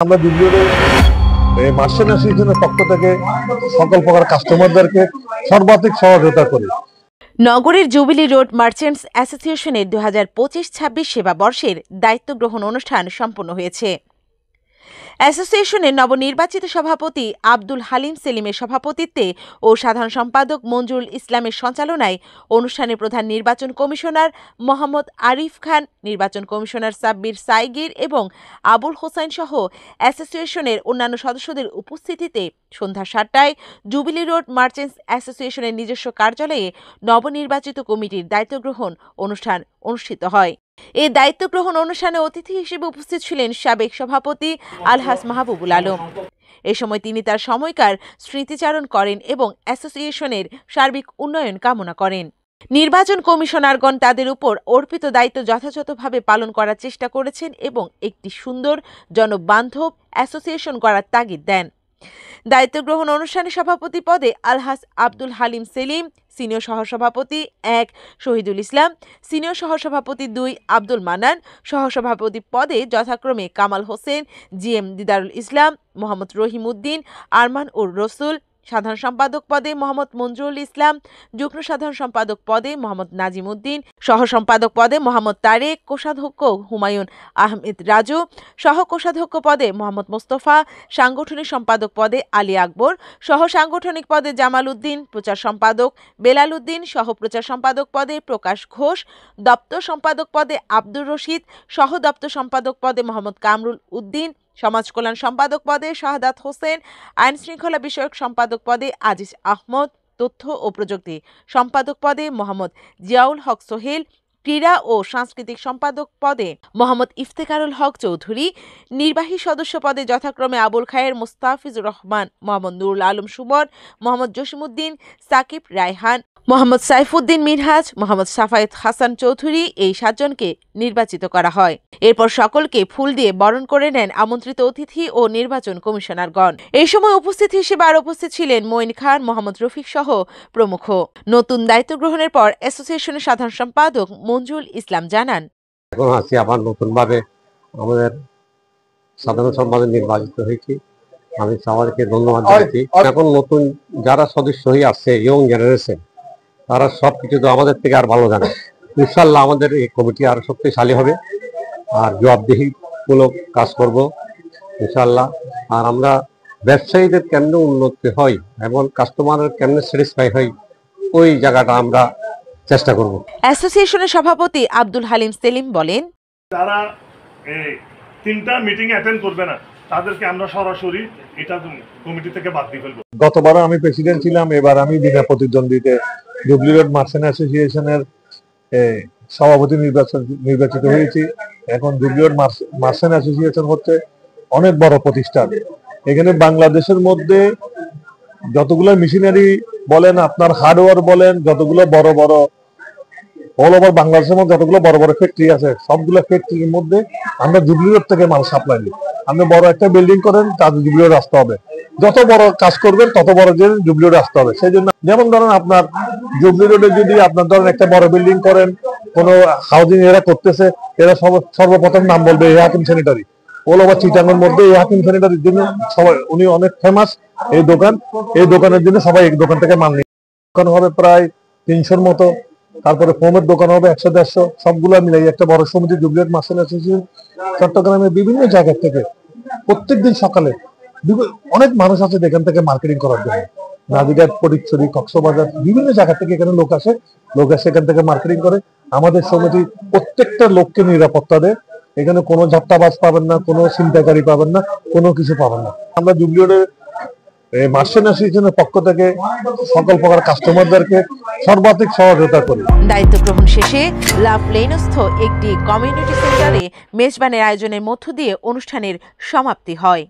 আমরা ভিডিওতে মার্শাল অ্যাসোসিয়েশনের পক্ষ থেকে সকল প্রকার কাস্টমারদেরকে সর্বাধিক সহযোগিতা করি। নগরের জুবিলি রোড মার্চেন্টস অ্যাসোসিয়েশনের 2025-26 সেবা বর্ষের দায়িত্ব গ্রহণ অনুষ্ঠান সম্পন্ন হয়েছে। অ্যাসোসিয়েশনের নবনির্বাচিত সভাপতি আব্দুল হালিম সেলিমের সভাপতিত্বে ও সাধারণ সম্পাদক মঞ্জুরুল ইসলামের সঞ্চালনায় অনুষ্ঠানে প্রধান নির্বাচন কমিশনার মোহাম্মদ আরিফ খান, নির্বাচন কমিশনার সাব্বির সাইগির এবং আবুল হোসাইন সহ অ্যাসোসিয়েশনের অন্যান্য সদস্যদের উপস্থিতিতে সন্ধ্যা 7টায় জুবিলি রোড মার্চেন্টস অ্যাসোসিয়েশনের নিজস্ব কার্যালয়ে নবনির্বাচিত কমিটির দায়িত্ব গ্রহণ অনুষ্ঠান অনুষ্ঠিত হয়। এই দায়িত্ব গ্রহণ অনুষ্ঠানে অতিথি হিসেবে উপস্থিত ছিলেন সাবেক সভাপতি আলহাজ মাহবুবুল আলম। এ সময় তিনি তার সময়কার স্মৃতিচারণ করেন এবং অ্যাসোসিয়েশনের সার্বিক উন্নয়ন কামনা করেন। নির্বাচন কমিশনারগণ তাদের উপর অর্পিত দায়িত্ব যথাযথভাবে পালন করার চেষ্টা করেছেন এবং একটি সুন্দর জনবান্ধব অ্যাসোসিয়েশন গড়ার তাগিদ দেন। দায়িত্ব গ্রহণ অনুষ্ঠানে সভাপতি পদে আলহাজ আব্দুল হালিম সেলিম, সিনিয়র সহসভাপতি 1 শহীদুল ইসলাম, সিনিয়র সহসভাপতি 2 আব্দুল মান্নান, সহসভাপতি পদে যথাক্রমে কামাল হোসেন, জিএম দিদারুল ইসলাম, মোহাম্মদ রহিম উদ্দিন, আরমান উর রসুল, সাধারণ সম্পাদক পদে মোহাম্মদ মঞ্জুরুল ইসলাম, যুগ্ম সাধারণ সম্পাদক পদে মোহাম্মদ নাজিম উদ্দিন, সহ সম্পাদক পদে মোহাম্মদ তারেক, কোষাধ্যক্ষ হুমায়ুন আহমেদ রাজু, সহ কোষাধ্যক্ষ পদে মোহাম্মদ মোস্তফা, সাংগঠনিক সম্পাদক পদে আলী আকবর, সহ সাংগঠনিক পদে জামাল উদ্দিন, প্রচার সম্পাদক বেলাল উদ্দিন, সহ প্রচার সম্পাদক পদে প্রকাশ ঘোষ, দপ্তর সম্পাদক পদে আব্দুর রশিদ, সহ দপ্তর সম্পাদক পদে মোহাম্মদ কামরুল উদ্দিন, সমাজ কল্যাণ সম্পাদক পদে শাহাদাত হোসেন, আইন শৃঙ্খলা বিষয়ক সম্পাদক পদে আজিজ আহমদ, তথ্য ও প্রযুক্তি সম্পাদক পদে মোহাম্মদ জিয়াউল হক সোহেল, ক্রীড়া ও সাংস্কৃতিক সম্পাদক পদে মোহাম্মদ ইফতেখারুল হক চৌধুরী, নির্বাহী সদস্য পদে যথাক্রমে আবুল খায়ের, মোস্তাফিজুর রহমান, মোহাম্মদ নুরুল আলম সুমন, মোহাম্মদ জসিমউদ্দিন, সাকিব রায়হান, মোহাম্মদ সাইফুদ্দিন মিনহাজ, মোহাম্মদ সাফায়েত হাসান চৌধুরী এই 7 জনকে নির্বাচিত করা হয়। এরপর সকলকে ফুল দিয়ে বরণ করে নেন আমন্ত্রিত অতিথি ও নির্বাচন কমিশনারগণ। এই সময় উপস্থিত হিসেবে আরও উপস্থিত ছিলেন মঈন খান, মোহাম্মদ রফিক সহ প্রমুখ। নতুন দায়িত্ব গ্রহণের পর অ্যাসোসিয়েশনের সাধারণ সম্পাদক মঞ্জুরুল ইসলাম জানান, এখন আছি আবার নতুনভাবে আমাদের সাধারণ সম্পাদক নির্বাচিত হয়েছি। আমি সবাইকে ধন্যবাদ জানাচ্ছি। এখন নতুন যারা সদস্য হয়ে আসছে, ইয়ং জেনারেশন, তারা সবকিছু তো আমাদের থেকে আর ভালো জানে। ইনশাল্লাহ আমাদের এই কমিটি আরো শক্তিশালী হবে আর জবাবদিহিমূলক কাজ করব ইনশাল্লাহ। আর আমরা ব্যবসায়ীদের কেমন উন্নতি হয় এবং কাস্টমারের কেমন স্যাটিসফাই হয় ওই জায়গাটা আমরা চেষ্টা করব। অ্যাসোসিয়েশনের সভাপতি আব্দুল হালিম সেলিম বলেন, যারা 3টা মিটিং অ্যাটেন্ড করবে না তাদেরকে আমরা সরাসরি এটা কমিটি থেকে বাদ দিয়ে ফেলবো। গতবারও আমি প্রেসিডেন্ট ছিলাম, এবার আমি বিনা প্রতিদ্বন্দ্বিতে জুবিলি রোড মার্চেন্ট অ্যাসোসিয়েশনের সভাপতি নির্বাচিত হয়েছি। এখন জুবিলি রোড মার্চেন্ট অ্যাসোসিয়েশন হচ্ছে অনেক বড় প্রতিষ্ঠান। এখানে বাংলাদেশের মধ্যে যতগুলো মেশিনারি বলেন, আপনার হার্ডওয়্যার বলেন, যতগুলো বড় বড় অল ওভার বাংলাদেশের মধ্যে যতগুলো বড় বড় ফ্যাক্টরি আছে, সবগুলো ফ্যাক্টরির মধ্যে আমরা জুবিলি রোড থেকে মাল সাপ্লাই দিই। আপনি বড় একটা বিল্ডিং করেন, তার জুবিলি রোড আসতে হবে। যত বড় কাজ করবেন তত বড় জুবিলি রোড আসতে হবে। সেই জন্য যেমন ধরেন আপনার জুবিলি রোডে যদি আপনার ধরেন একটা বড় বিল্ডিং করেন, কোনো হাউজিং এরা করতেছে, এরা সর্বপ্রথম নাম বলবে এ হাকিম স্যানিটারি। অল ওভার চিটাগংয়ের মধ্যে এ হাকিম স্যানিটারির জন্য সবাই, উনি অনেক ফেমাস এই দোকান। এই দোকানের জন্য সবাই এই দোকান থেকে মাল নিয়ে, দোকান হবে প্রায় 300-র মতো। তারপরে ফোমের দোকান হবে 100-150, সবগুলো মিলাই একটা বড় সমিতি জুবিলি রোড মার্চেন্ট অ্যাসোসিয়েশন। চট্টগ্রামের বিভিন্ন জায়গা থেকে প্রত্যেকদিন সকালে অনেক মানুষ আছে এখান থেকে মার্কেটিং করার জন্য। নাজিরহাট, ফটিকছড়ি, কক্সবাজার বিভিন্ন জায়গা থেকে এখানে লোক আসে এখান থেকে মার্কেটিং করে। আমাদের সমিতি প্রত্যেকটা লোককে নিরাপত্তা দেয়। এখানে কোনো ঝাপ্টাবাজ পাবেন না, কোনো ছিনতাইকারী পাবেন না, কোনো কিছু পাবেন না। আমরা জুবিলি রোডে মার্চেন্ট অ্যাসোসিয়েশনের পক্ষ থেকে সকল প্রকার কাস্টমারদেরকে সর্বাধিক সহযোগিতা করি। দায়িত্ব গ্রহণ শেষে লাভ লেনস্থ একটি কমিউনিটি সেন্টারে মেজবানের আয়োজনের মধ্য দিয়ে অনুষ্ঠানের সমাপ্তি হয়।